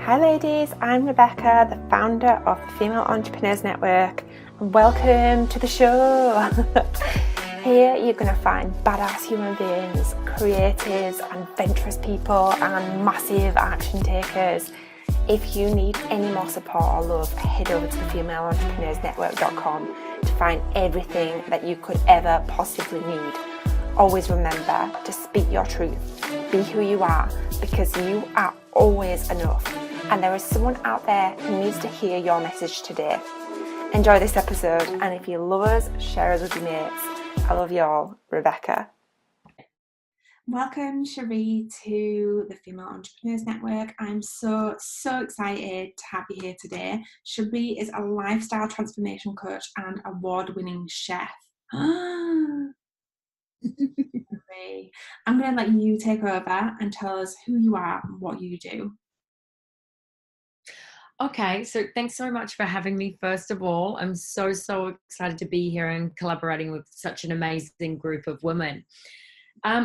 Hi ladies, I'm Rebecca, the founder of the Female Entrepreneurs Network, and welcome to the show. Here you're going to find badass human beings, creatives, adventurous people and massive action takers. If you need any more support or love, head over to the femaleentrepreneursnetwork.com to find everything that you could ever possibly need. Always remember to speak your truth, be who you are, because you are always enough. And there is someone out there who needs to hear your message today. Enjoy this episode, and if you love us, share us with your mates. I love you all. Rebecca. Welcome, Sheree, to the Female Entrepreneurs Network. I'm so excited to have you here today. Sheree is a lifestyle transformation coach and award-winning chef. Sheree, I'm going to let you take over and tell us who you are and what you do. Okay, so thanks so much for having me. First of all, I'm so excited to be here and collaborating with such an amazing group of women.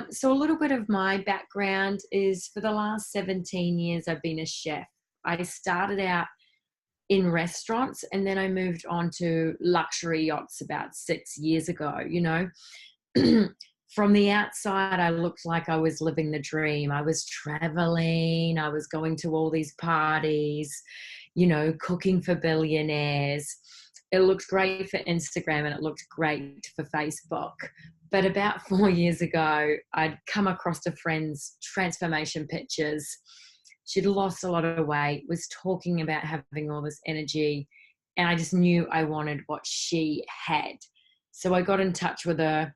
So a little bit of my background is for the last 17 years, I've been a chef. I started out in restaurants and then I moved on to luxury yachts about 6 years ago, you know. From the outside, I looked like I was living the dream. I was traveling, I was going to all these parties, you know, cooking for billionaires. It looked great for Instagram and it looked great for Facebook. But about 4 years ago, I'd come across a friend's transformation pictures. She'd lost a lot of weight, was talking about having all this energy, and I just knew I wanted what she had. So I got in touch with her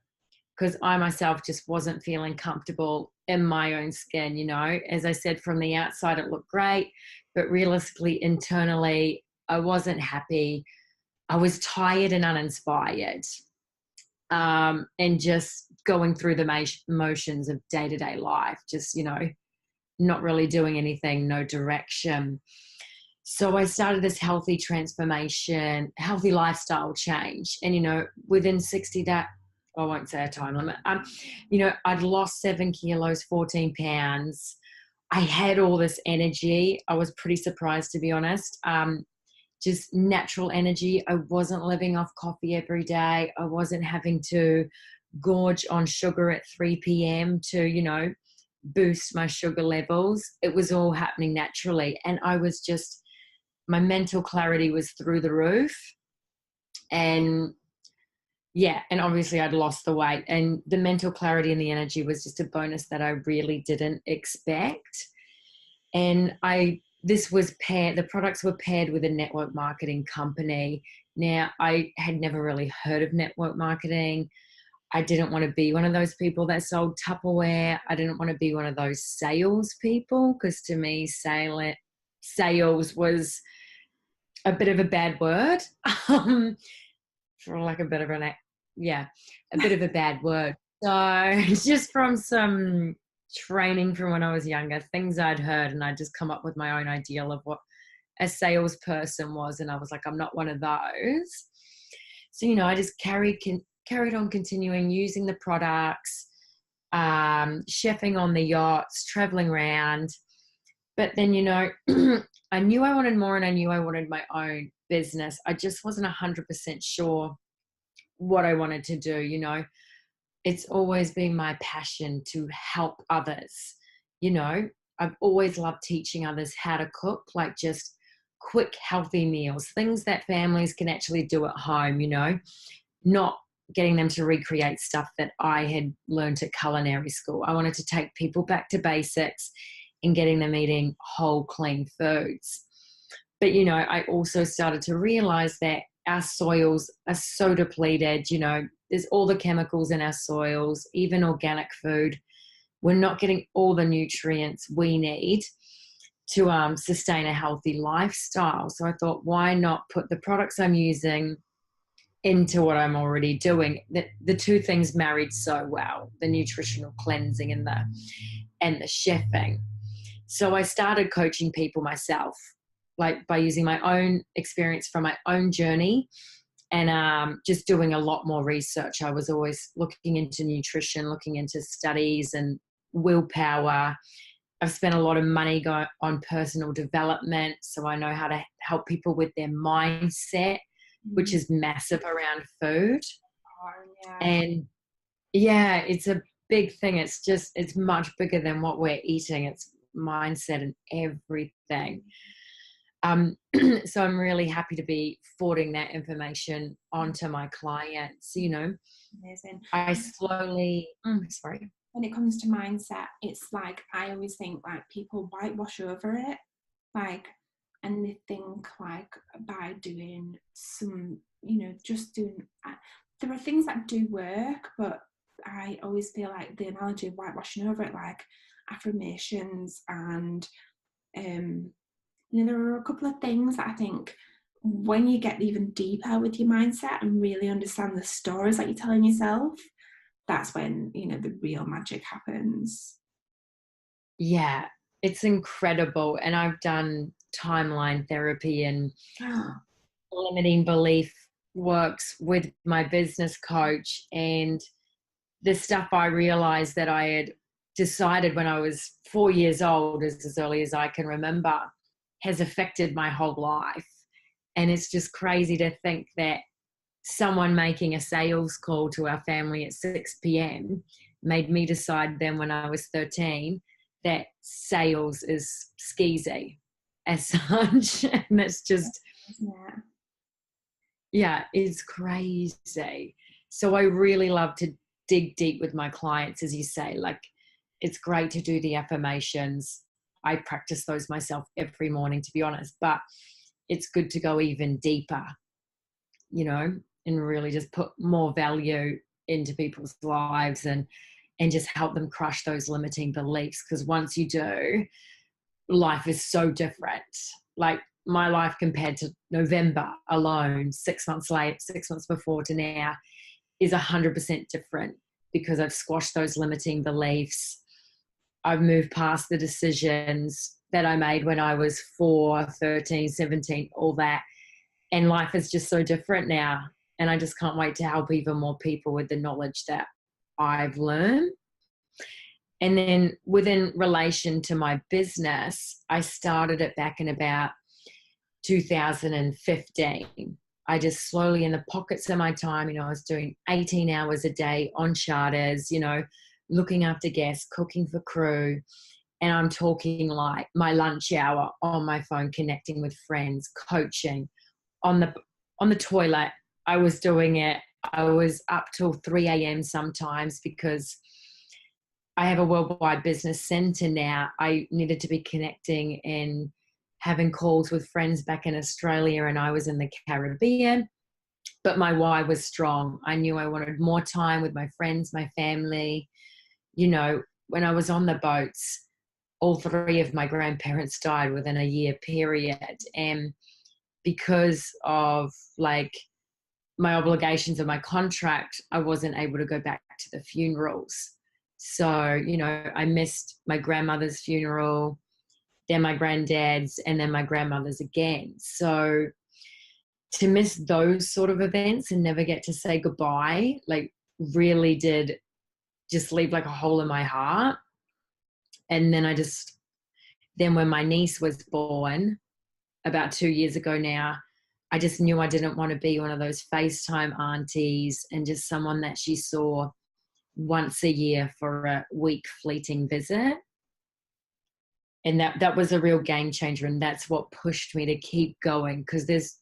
because I myself just wasn't feeling comfortable in my own skin, you know. As I said, from the outside, it looked great, but realistically, internally, I wasn't happy. I was tired and uninspired, and just going through the motions of day-to-day life, just, you know, not really doing anything, no direction. So I started this healthy transformation, healthy lifestyle change. And, you know, within 60 days, I won't say a time limit. You know, I'd lost 7 kilos, 14 pounds. I had all this energy. I was pretty surprised, to be honest. Just natural energy. I wasn't living off coffee every day. I wasn't having to gorge on sugar at 3 p.m. to, you know, boost my sugar levels. It was all happening naturally. And I was just, my mental clarity was through the roof. And yeah, and obviously I'd lost the weight, and the mental clarity and the energy was just a bonus that I really didn't expect. And the products were paired with a network marketing company. Now, I had never really heard of network marketing. I didn't want to be one of those people that sold Tupperware. I didn't want to be one of those sales people, because to me, sales was a bit of a bad word. For like a bit of a bit of a bad word. So just from some training from when I was younger, things I'd heard, and I'd just come up with my own ideal of what a salesperson was. And I was like, I'm not one of those. So, you know, I just carried on continuing using the products, chefing on the yachts, traveling around. But then, you know, I knew I wanted more, and I knew I wanted my own business. I just wasn't 100% sure what I wanted to do. You know, it's always been my passion to help others. You know, I've always loved teaching others how to cook, like just quick, healthy meals, things that families can actually do at home, you know, not getting them to recreate stuff that I had learned at culinary school. I wanted to take people back to basics and getting them eating whole, clean foods. But, you know, I also started to realize that our soils are so depleted. You know, there's all the chemicals in our soils, even organic food. We're not getting all the nutrients we need to sustain a healthy lifestyle. So I thought, why not put the products I'm using into what I'm already doing? The two things married so well, the nutritional cleansing and the chefing. So I started coaching people myself, like by using my own experience from my own journey, and just doing a lot more research. I was always looking into nutrition, looking into studies and willpower. I've spent a lot of money on personal development, so I know how to help people with their mindset, which is massive around food. Oh, yeah. And yeah, it's a big thing. It's much bigger than what we're eating. It's mindset and everything. So I'm really happy to be forwarding that information onto my clients. Amazing. I slowly, sorry. When it comes to mindset, it's like, I always think like people whitewash over it, like, and they think like by doing some, just doing, there are things that do work, but I always feel like the analogy of whitewashing over it, like affirmations and, there are a couple of things that I think when you get even deeper with your mindset and really understand the stories that you're telling yourself, that's when, the real magic happens. Yeah, it's incredible. And I've done timeline therapy and limiting belief works with my business coach. And the stuff I realized that I had decided when I was 4 years old, as early as I can remember, has affected my whole life. And it's just crazy to think that someone making a sales call to our family at 6 p.m. made me decide then when I was 13 that sales is skeezy as such. And that's just, yeah, it's crazy. So I really love to dig deep with my clients, as you say. Like, it's great to do the affirmations. I practice those myself every morning, to be honest, but it's good to go even deeper, and really just put more value into people's lives and just help them crush those limiting beliefs. Because once you do, life is so different. Like my life compared to November alone, 6 months before to now, is 100% different because I've squashed those limiting beliefs. I've moved past the decisions that I made when I was 4, 13, 17, all that. And life is just so different now. And I just can't wait to help even more people with the knowledge that I've learned. And then within relation to my business, I started it back in about 2015. I just slowly, in the pockets of my time, I was doing 18 hours a day on charters, looking after guests, cooking for crew. And I'm talking like my lunch hour on my phone, connecting with friends, coaching on the toilet. I was doing it. I was up till 3 a.m. sometimes because I have a worldwide business center now. I needed to be connecting and having calls with friends back in Australia, and I was in the Caribbean. But my why was strong. I knew I wanted more time with my friends, my family. When I was on the boats, all 3 of my grandparents died within a year period. And because of like my obligations of my contract, I wasn't able to go back to the funerals. So, I missed my grandmother's funeral, then my granddad's, and then my grandmother's again. So to miss those sort of events and never get to say goodbye, like really did just leave like a hole in my heart. And then when my niece was born about 2 years ago now, I just knew I didn't want to be one of those FaceTime aunties and just someone that she saw once a year for a week fleeting visit. And that was a real game changer. And that's what pushed me to keep going. Because there's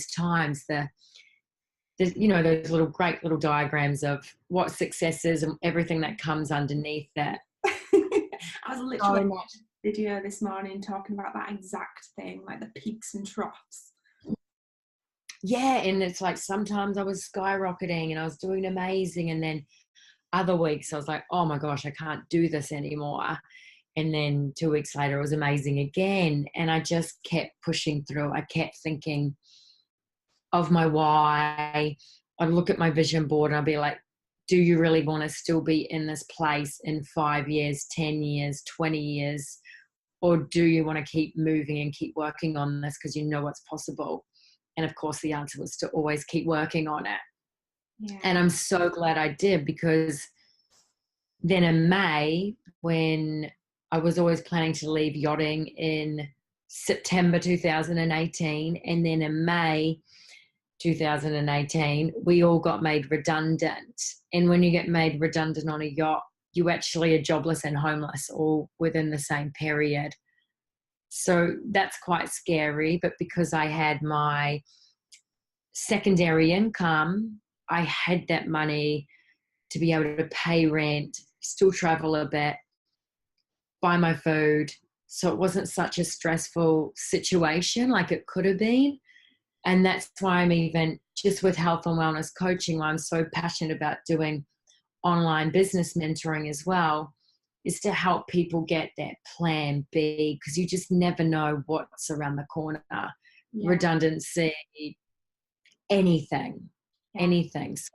times there's those great little diagrams of what success is and everything that comes underneath that. I was literally watching a video this morning talking about that exact thing, like the peaks and troughs. Yeah, and it's like sometimes I was skyrocketing and I was doing amazing, and then other weeks I was like, oh my gosh, I can't do this anymore. And then 2 weeks later it was amazing again. And I just kept pushing through. I kept thinking of my why. I'd look at my vision board and I'd be like, do you really want to still be in this place in 5 years, 10 years, 20 years? Or do you want to keep moving and keep working on this because you know what's possible? And of course, the answer was to always keep working on it. Yeah. And I'm so glad I did, because then in May, when I was always planning to leave yachting in September 2018, and then in May 2018, we all got made redundant. And when you get made redundant on a yacht, you actually are jobless and homeless all within the same period. So that's quite scary. But because I had my secondary income, I had that money to be able to pay rent, still travel a bit, buy my food. So it wasn't such a stressful situation like it could have been. And that's why I'm even just with health and wellness coaching, why I'm so passionate about doing online business mentoring as well, is to help people get that plan B, because you just never know what's around the corner. Yeah. Redundancy, anything, anything. So,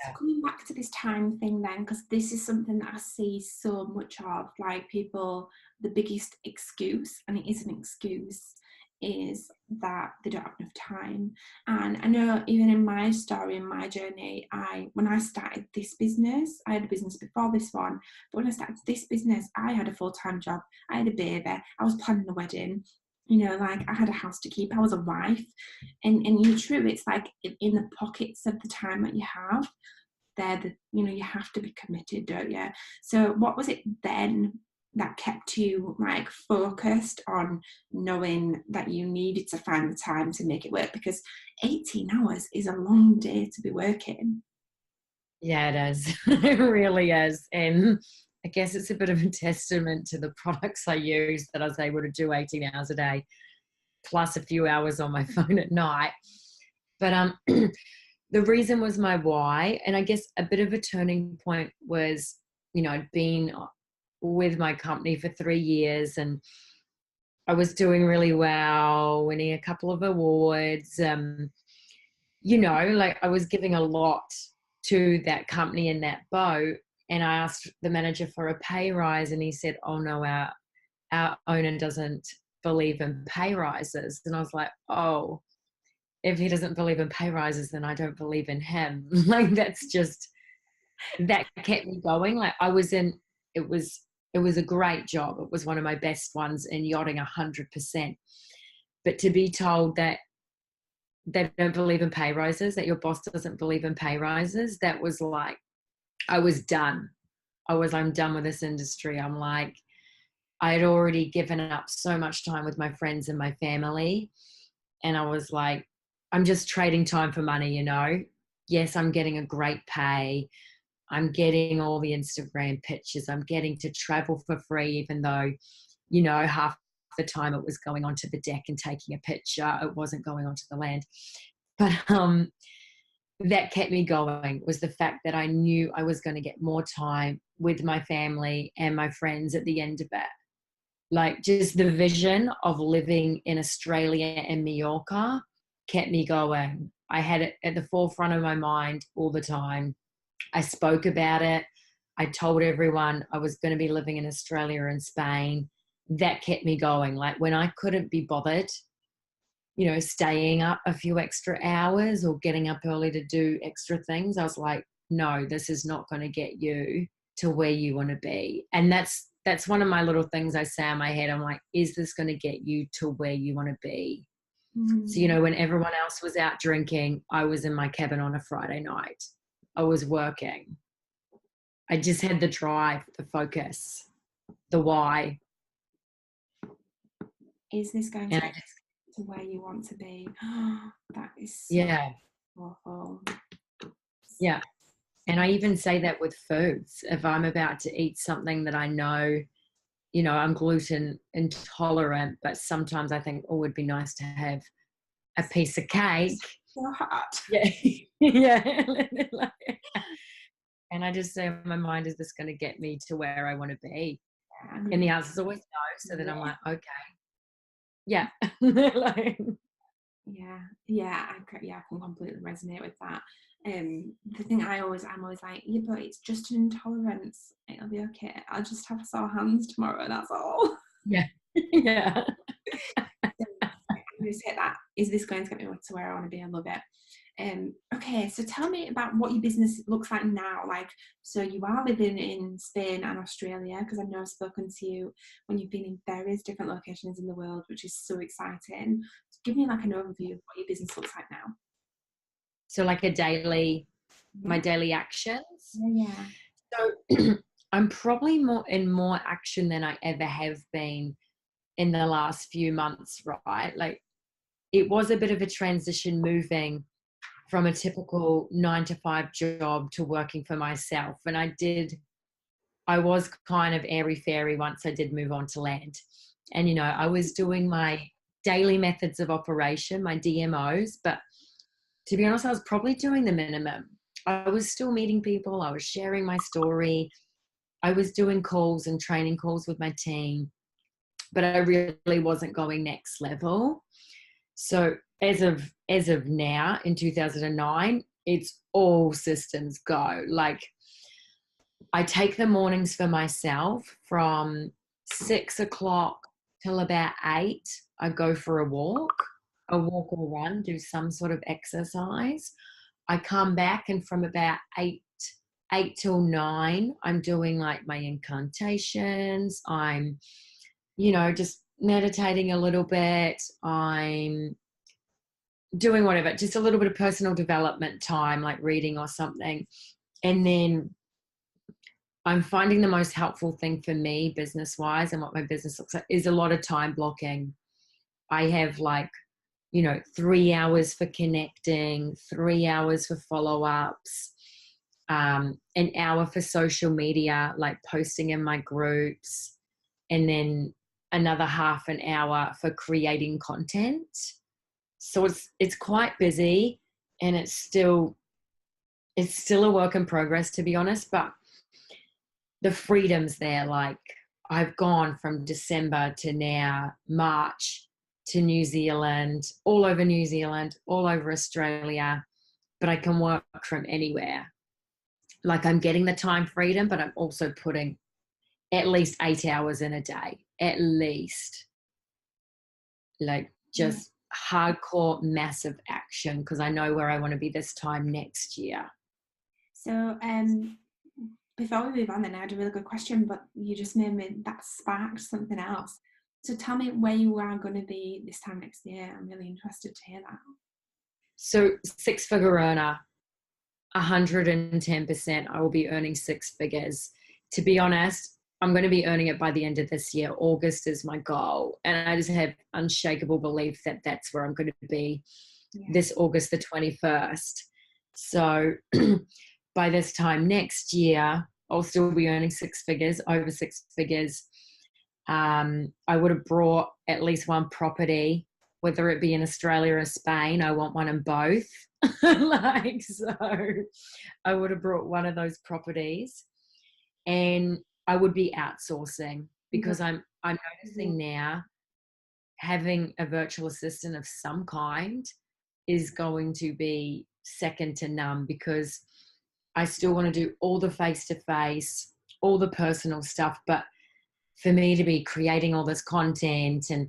so coming back to this time thing then, because this is something that I see so much of, like people, the biggest excuse, and it is an excuse, is that they don't have enough time. And I know even in my story, in my journey, when I started this business, I had a business before this one, but when I started this business, I had a full-time job, I had a baby, I was planning the wedding, you know, like I had a house to keep, I was a wife, and you're true, it's like in the pockets of the time that you have, you know, you have to be committed, don't you? So what was it then that kept you like focused on knowing that you needed to find the time to make it work? Because 18 hours is a long day to be working. Yeah, it is. It really is. And I guess it's a bit of a testament to the products I use that I was able to do 18 hours a day, plus a few hours on my phone at night. But the reason was my why. And I guess a bit of a turning point was, you know, I'd been with my company for 3 years and I was doing really well, winning a couple of awards. You know, like I was giving a lot to that company in that boat. And I asked the manager for a pay rise and he said, oh no, our owner doesn't believe in pay rises. And I was like, oh, if he doesn't believe in pay rises, then I don't believe in him. Like that kept me going. Like it was a great job. It was one of my best ones in yachting, 100%. But to be told that they don't believe in pay rises, that your boss doesn't believe in pay rises, that was like, I was done. I'm done with this industry. I'm like, I had already given up so much time with my friends and my family. And I was like, I'm just trading time for money, you know? Yes, I'm getting a great pay. I'm getting all the Instagram pictures. I'm getting to travel for free, even though, you know, half the time it was going onto the deck and taking a picture. It wasn't going onto the land. But that kept me going was the fact that I knew I was going to get more time with my family and my friends at the end of it. Like just the vision of living in Australia and Mallorca kept me going. I had it at the forefront of my mind all the time. I spoke about it. I told everyone I was going to be living in Australia and Spain. That kept me going. Like when I couldn't be bothered, you know, staying up a few extra hours or getting up early to do extra things, I was like, no, this is not going to get you to where you want to be. And that's one of my little things I say in my head. I'm like, is this going to get you to where you want to be? So, you know, when everyone else was out drinking, I was in my cabin on a Friday night. I was working. I just had the drive, the focus, the why. Is this going to get to where you want to be? That is so awful. Yeah. And I even say that with foods. If I'm about to eat something that I know, you know, I'm gluten intolerant, but sometimes I think, oh, it would be nice to have a piece of cake. So hot. Yeah. Yeah. And I just say in my mind, is this going to get me to where I want to be? And the answer is always no. So then I'm like, okay. Yeah. Like, I can completely resonate with that. The thing I'm always like, yeah, but it's just an intolerance. It'll be okay. I'll just have sore hands tomorrow. That's all. Yeah. Yeah. I'm just hit that. Is this going to get me to where I want to be? I love it. Okay, so tell me about what your business looks like now. Like, so you are living in Spain and Australia, because I know I've spoken to you when you've been in various different locations in the world, which is so exciting. So give me like an overview of what your business looks like now. So like my Yeah, daily actions. yeah, So I'm probably more action than I ever have been in the last few months, right? Like it was a bit of a transition moving from a typical 9 to 5 job to working for myself. And I was kind of airy fairy once I did move on to land. And, I was doing my daily methods of operation, my DMOs, but to be honest, I was probably doing the minimum. I was still meeting people. I was sharing my story. I was doing calls and training calls with my team, but I really wasn't going next level. So as of now in 2009, it's all systems go. Like I take the mornings for myself from 6 o'clock till about 8. I go for a walk or run, do some sort of exercise. I come back and from about 8 till 9, I'm doing like my incantations. I'm, just meditating a little bit. I'm doing whatever, just a little bit of personal development time, like reading or something. And then I'm finding the most helpful thing for me business wise and what my business looks like is a lot of time blocking. I have 3 hours for connecting, 3 hours for follow ups, an hour for social media, like posting in my groups, and then another half an hour for creating content. So it's quite busy, and it's still a work in progress, to be honest, but the freedom's there. Like I've gone from December to now March to New Zealand, all over New Zealand, all over Australia, but I can work from anywhere. Like I'm getting the time freedom, but I'm also putting at least 8 hours in a day, at least. Like yeah. just hardcore, massive action because I know where I want to be this time next year. So, before we move on, then I had a really good question, but you just made me that sparked something else. So tell me where you are going to be this time next year. I'm really interested to hear that. So six-figure earner, 110%. I will be earning six figures. To be honest, I'm going to be earning it by the end of this year. August is my goal. And I just have unshakable belief that that's where I'm going to be this August the 21st. So by this time next year, I'll still be earning six figures, over six figures. I would have brought at least one property, whether it be in Australia or Spain. I want one in both. So I would have brought one of those properties, and I would be outsourcing because I'm noticing now having a virtual assistant of some kind is going to be second to none, because I still want to do all the face-to-face, all the personal stuff, but for me to be creating all this content and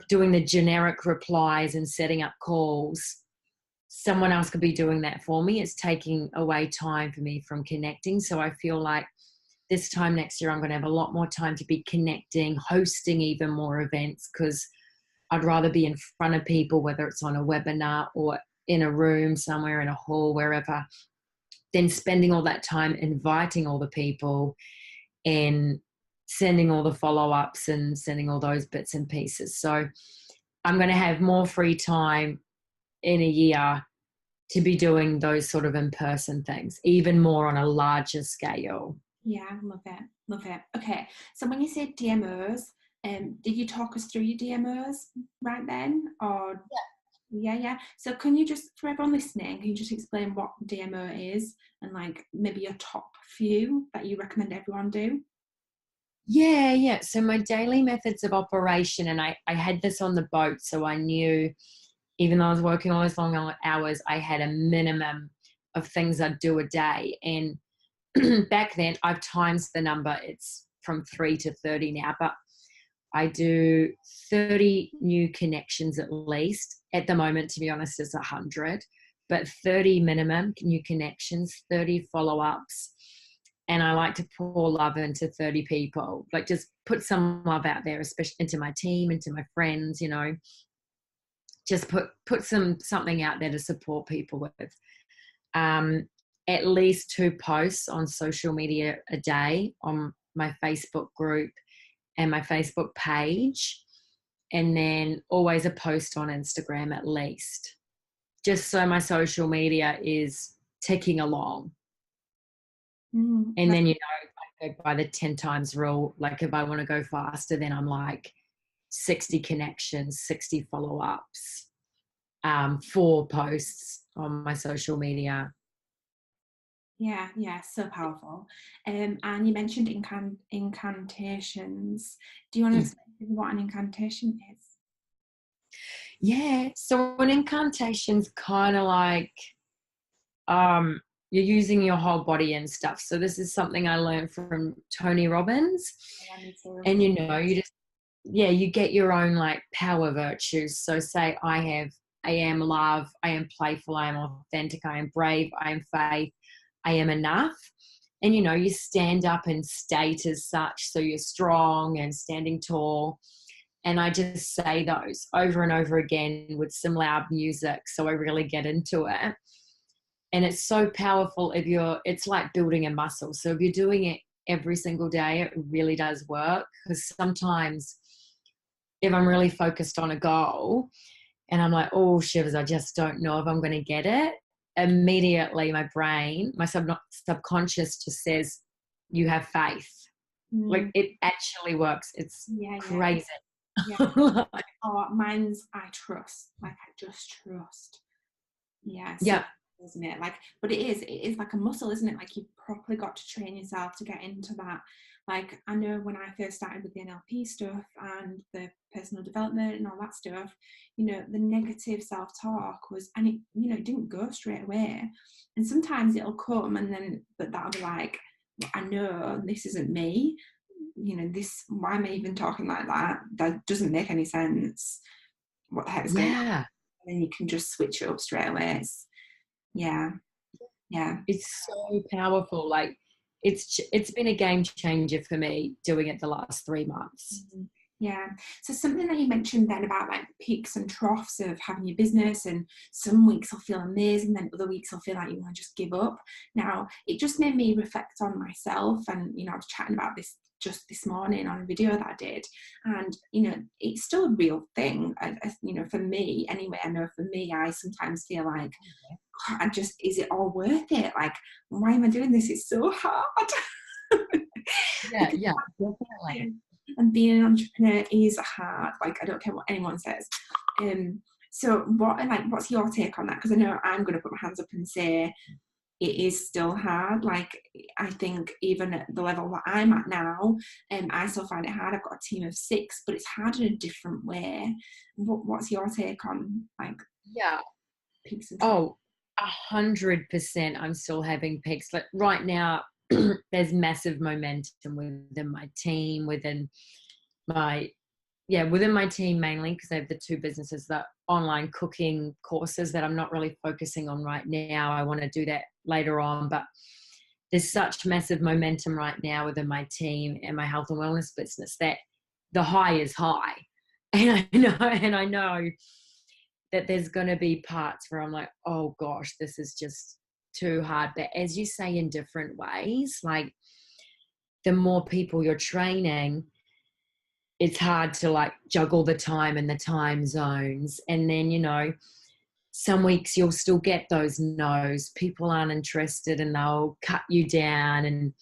doing the generic replies and setting up calls, someone else could be doing that for me. It's taking away time for me from connecting. So I feel like this time next year, I'm going to have a lot more time to be connecting, hosting even more events, because I'd rather be in front of people, whether it's on a webinar or in a room somewhere, in a hall, wherever, than spending all that time inviting all the people and sending all the follow-ups and sending all those bits and pieces. So I'm going to have more free time in a year to be doing those sort of in-person things, even more on a larger scale. Yeah, love it. Love it. Okay. So when you say DMOs, did you talk us through your DMOs right then? Or yeah. So can you just, for everyone listening, can you just explain what DMO is and like maybe your top few that you recommend everyone do? Yeah. So my daily methods of operation, and I had this on the boat, so I knew even though I was working all those long hours, I had a minimum of things I'd do a day. And back then, I've times the number. It's from 3 to 30 now, but I do 30 new connections at least. At the moment, to be honest, it's 100. but 30 minimum new connections, 30 follow-ups. And I like to pour love into 30 people, like just put some love out there, especially into my team, into my friends, just put something out there to support people with. At least 2 posts on social media a day on my Facebook group and my Facebook page, and then always a post on Instagram at least, just so my social media is ticking along. And then, I go by the 10 times rule. Like if I want to go faster, then I'm like 60 connections, 60 follow-ups, 4 posts on my social media. Yeah, so powerful. And you mentioned incantations. Do you want to explain what an incantation is? Yeah, so an incantation's kind of like you're using your whole body and stuff. So this is something I learned from Tony Robbins. And you get your own like power virtues. So say I am love, I am playful, I am authentic, I am brave, I am faith, I am enough. And you stand up and state as such, so you're strong and standing tall. And I just say those over and over again with some loud music, so I really get into it. And it's so powerful it's like building a muscle. So if you're doing it every single day, it really does work. Because sometimes if I'm really focused on a goal and I'm like, oh, shivers, I just don't know if I'm going to get it, immediately my brain, my subconscious just says, you have faith. Like it actually works. It's crazy. Yeah. Mine's I trust. Like I just trust. Yeah. So, isn't it? Like, but it is like a muscle, isn't it? Like you've properly got to train yourself to get into that. Like I know when I first started with the NLP stuff and the personal development and all that stuff, the negative self-talk was, and it didn't go straight away. And sometimes it'll come and then, but that'll be like, well, I know this isn't me. Why am I even talking like that? That doesn't make any sense. What the heck's going on? And then you can just switch it up straight away. It's so powerful. Like it's been a game changer for me doing it the last 3 months. Yeah. So something that you mentioned then about like peaks and troughs of having your business, and some weeks will feel amazing, then other weeks will feel like you want to just give up. Now, it just made me reflect on myself, and I was chatting about this just this morning on a video that I did, and it's still a real thing. For me anyway, I know for me, I sometimes feel like, is it all worth it? Like, why am I doing this? It's so hard. Yeah, definitely. And being an entrepreneur is hard. Like, I don't care what anyone says. So what's your take on that? Because I know I'm going to put my hands up and say it is still hard. Like, I think even at the level that I'm at now, I still find it hard. I've got a team of 6, but it's hard in a different way. What's your take on peaks and troughs? 100%. I'm still having peaks. Like right now, there's massive momentum within my team, within my team mainly, because I have the 2 businesses, the online cooking courses that I'm not really focusing on right now. I want to do that later on, but there's such massive momentum right now within my team and my health and wellness business that the high is high. And I know that there's going to be parts where I'm like, oh gosh, this is just too hard. But as you say, in different ways, like the more people you're training, it's hard to like juggle the time and the time zones. And then, some weeks you'll still get those no's. People aren't interested and they'll cut you down, and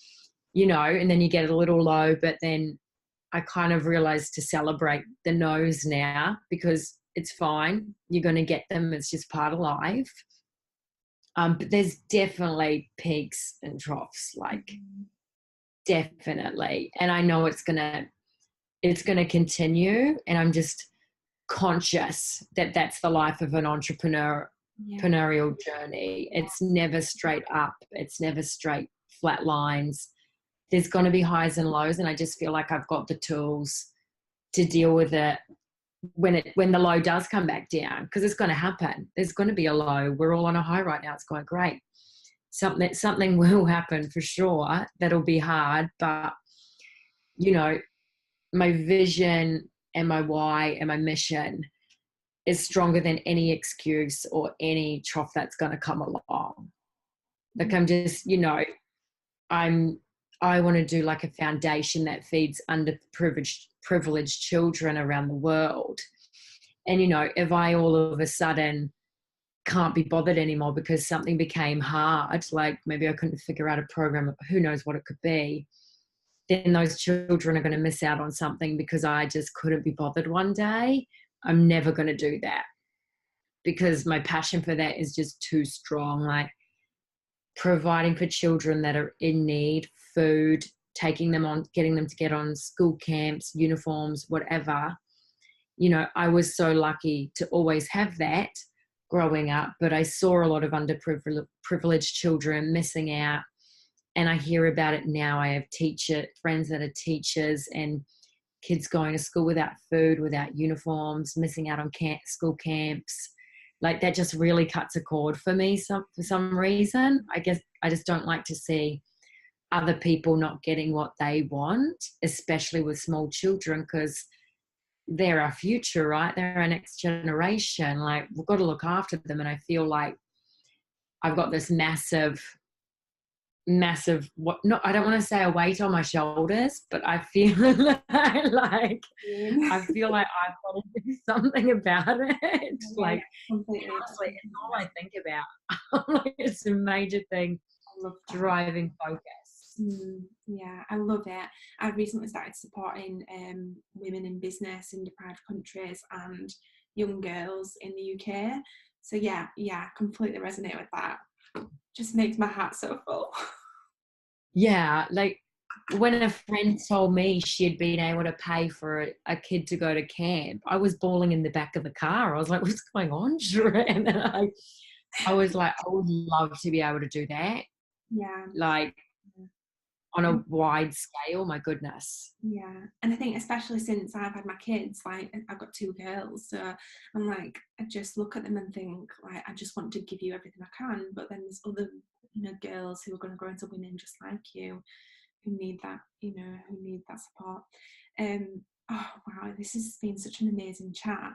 and then you get a little low. But then I kind of realized to celebrate the no's now, because it's fine. You're going to get them. It's just part of life. But there's definitely peaks and troughs, like definitely. And I know it's gonna continue. And I'm just conscious that that's the life of an entrepreneurial journey. It's never straight up. It's never straight flat lines. There's going to be highs and lows. And I just feel like I've got the tools to deal with it when the low does come back down, because it's going to happen. There's going to be a low. We're all on a high right now. It's going great. Something will happen for sure. That'll be hard, but you know, my vision and my why and my mission is stronger than any excuse or any trough that's going to come along. Like I'm just, you know, I want to do like a foundation that feeds underprivileged children around the world. And, you know, if I all of a sudden can't be bothered anymore because something became hard, like maybe I couldn't figure out a program, who knows what it could be, then those children are going to miss out on something because I just couldn't be bothered one day. I'm never going to do that because my passion for that is just too strong. Like providing for children that are in need, food, taking them on, getting them to get on school camps, uniforms, whatever. You know, I was so lucky to always have that growing up, but I saw a lot of underprivileged children missing out. And I hear about it now. I have friends that are teachers and kids going to school without food, without uniforms, missing out on school camps. Like that just really cuts a cord for me for some reason. I guess I just don't like to see other people not getting what they want, especially with small children, because they're our future, right? They're our next generation. Like we've got to look after them. And I feel like I've got this massive, I don't want to say a weight on my shoulders, but I feel like I've got to do something about it. Like honestly, it's all I think about. Like, it's a major thing. I love that. Driving focus. Yeah, I love it. I've recently started supporting women in business in deprived countries and young girls in the UK. So yeah, completely resonate with that. Just makes my heart so full. Yeah, like when a friend told me she had been able to pay for a kid to go to camp, I was bawling in the back of the car. I was like, what's going on, Sheree? And I was like, I would love to be able to do that. Yeah. Like on a wide scale, my goodness. Yeah. And I think especially since I've had my kids, like I've got 2 girls, so I'm like, I just look at them and think like, I just want to give you everything I can, but then there's other, you know, girls who are going to grow into women just like you, who need that, you know, who need that support. Oh wow, this has been such an amazing chat.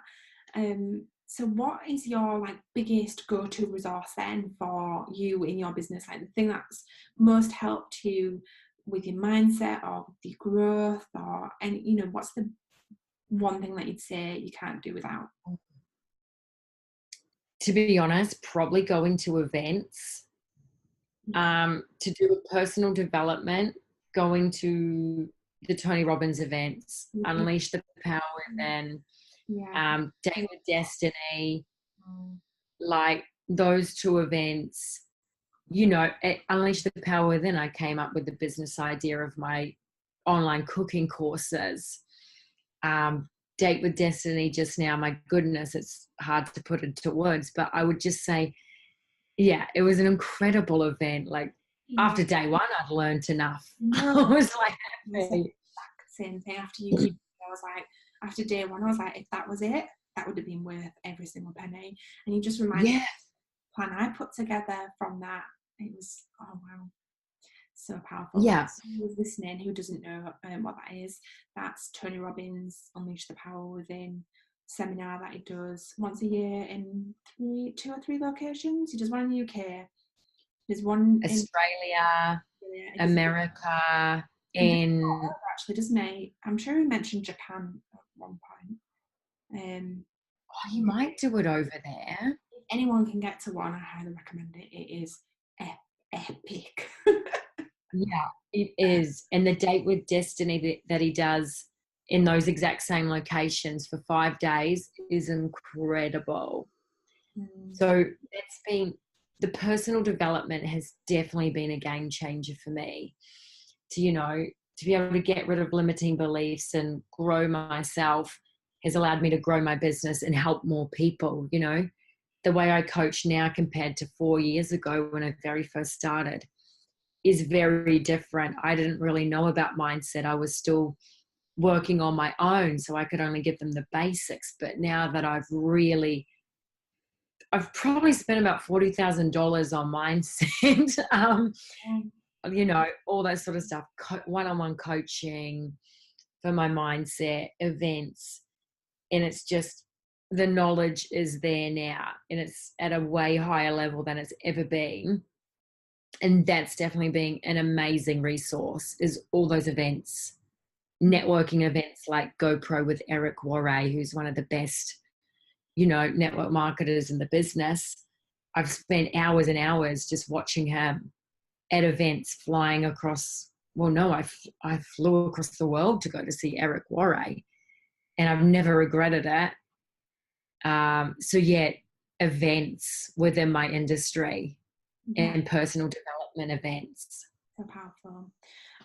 So what is your like biggest go-to resource then for you in your business, like the thing that's most helped you with your mindset or with your growth, or, and you know, what's the one thing that you'd say you can't do without? To be honest, probably going to events, to do a personal development, going to the Tony Robbins events, Unleash the Power Within, Date with Destiny, like those 2 events. You know, at Unleash the Power Within, I came up with the business idea of my online cooking courses. Date with Destiny just now, my goodness, it's hard to put into words, but I would just say, yeah, it was an incredible event. Like after day 1, I'd learned enough. I was like, same thing after you. I was like, after day 1, I was like, if that was it, that would have been worth every single penny. And you just reminded me of the plan I put together from that. It was, oh wow, so powerful. Yeah. Who's listening who doesn't know what that is, that's Tony Robbins' Unleash the Power Within seminar that he does once a year in 2 or 3 locations. He does one in the UK, there's one Australia, America, in actually, doesn't he? I'm sure he mentioned Japan at one point. He might do it over there. If anyone can get to one, I highly recommend it. It is epic. Yeah, it is. And the Date with Destiny that he does in those exact same locations for 5 days is incredible. So that's been, the personal development has definitely been a game changer for me to, you know, to be able to get rid of limiting beliefs and grow myself has allowed me to grow my business and help more people. You know, the way I coach now compared to 4 years ago when I very first started is very different. I didn't really know about mindset. I was still working on my own, so I could only give them the basics. But now that I've probably spent about $40,000 on mindset, all that sort of stuff, one-on-one coaching for my mindset, events. And it's just, the knowledge is there now, and it's at a way higher level than it's ever been. And that's definitely been an amazing resource, is all those events, networking events like GoPro with Eric Warray, who's one of the best, network marketers in the business. I've spent hours and hours just watching him at events, flying across. Well, no, I flew across the world to go to see Eric Warray, and I've never regretted it. So yeah, events within my industry and personal development events. So powerful.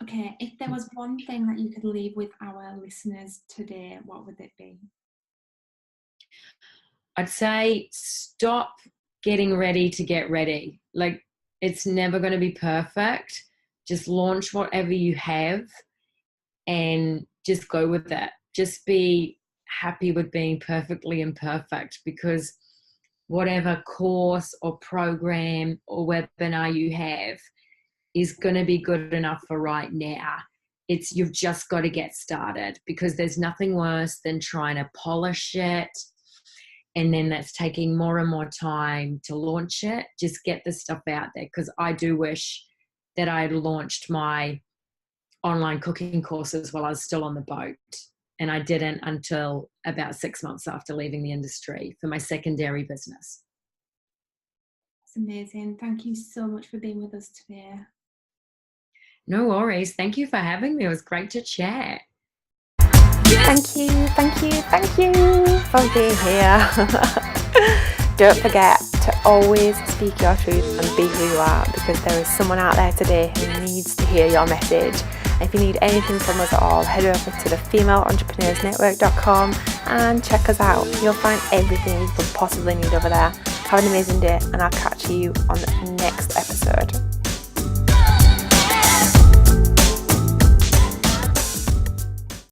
Okay, if there was one thing that you could leave with our listeners today, what would it be? I'd say stop getting ready to get ready. Like, it's never going to be perfect. Just launch whatever you have and just go with it. Just be happy with being perfectly imperfect, because whatever course or program or webinar you have is going to be good enough for right now. You've just got to get started, because there's nothing worse than trying to polish it, and then that's taking more and more time to launch it. Just get the stuff out there, because I do wish that I had launched my online cooking courses while I was still on the boat, and I didn't until about 6 months after leaving the industry for my secondary business. That's amazing. Thank you so much for being with us today. No worries. Thank you for having me. It was great to chat. Thank you for being here. Don't forget to always speak your truth and be who you are, because there is someone out there today who needs to hear your message. If you need anything from us at all, head over to thefemaleentrepreneursnetwork.com and check us out. You'll find everything you could possibly need over there. Have an amazing day, and I'll catch you on the next episode.